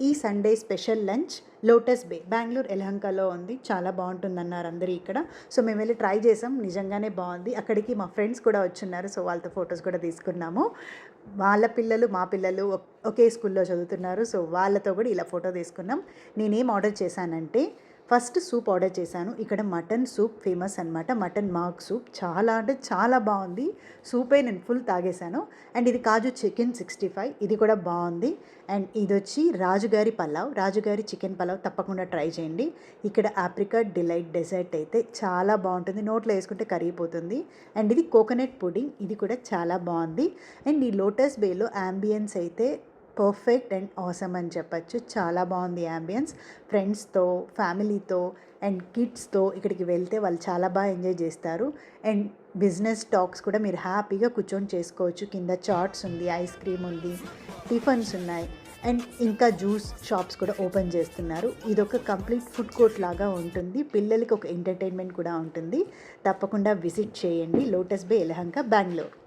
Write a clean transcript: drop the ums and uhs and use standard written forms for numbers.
ఈ Sunday special lunch lotus బే బెంగళూరు ఎలహంకలో ఉంది. చాలా బాగుంటుందన్నారు అందరూ ఇక్కడ. సో మేము వెళ్ళి ట్రై చేసాం, నిజంగానే బాగుంది. అక్కడికి మా ఫ్రెండ్స్ కూడా వచ్చున్నారు, సో వాళ్ళతో ఫొటోస్ కూడా తీసుకున్నాము. వాళ్ళ పిల్లలు మా పిల్లలు ఒకే స్కూల్లో చదువుతున్నారు, సో వాళ్ళతో కూడా ఇలా ఫోటో తీసుకున్నాం. నేనేం ఆర్డర్ చేశానంటే ఫస్ట్ సూప్ ఆర్డర్ చేశాను. ఇక్కడ మటన్ సూప్ ఫేమస్ అనమాట, మటన్ మార్క్ సూప్. చాలా అంటే చాలా బాగుంది. సూపే నేను ఫుల్ తాగేశాను. అండ్ ఇది కాజు చికెన్ 65, ఇది కూడా బాగుంది. అండ్ ఇది వచ్చి రాజుగారి పలావ్, రాజుగారి చికెన్ పలావ్ తప్పకుండా ట్రై చేయండి. ఇక్కడ ఆప్రికాట్ డిలైట్ డెజర్ట్ అయితే చాలా బాగుంటుంది, నోట్లో వేసుకుంటే కరిగిపోతుంది. అండ్ ఇది కోకోనట్ పుడింగ్, ఇది కూడా చాలా బాగుంది. అండ్ ఈ లోటస్ బేలో యాంబియన్స్ అయితే పర్ఫెక్ట్ అండ్ ఆసమ్ అని చెప్పచ్చు. చాలా బాగుంది యాంబియన్స్. ఫ్రెండ్స్తో, ఫ్యామిలీతో అండ్ కిడ్స్తో ఇక్కడికి వెళ్తే వాళ్ళు చాలా బాగా ఎంజాయ్ చేస్తారు. అండ్ బిజినెస్ టాక్స్ కూడా మీరు హ్యాపీగా కూర్చొని చేసుకోవచ్చు. కింద చాట్స్ ఉంది, ఐస్ క్రీమ్ ఉంది, టిఫన్స్ ఉన్నాయి అండ్ ఇంకా జ్యూస్ షాప్స్ కూడా ఓపెన్ చేస్తున్నారు. ఇదొక కంప్లీట్ ఫుడ్ కోర్ట్ లాగా ఉంటుంది. పిల్లలకి ఒక ఎంటర్టైన్మెంట్ కూడా ఉంటుంది. తప్పకుండా విజిట్ చేయండి లోటస్ బే ఎలహంక, బెంగళూరు.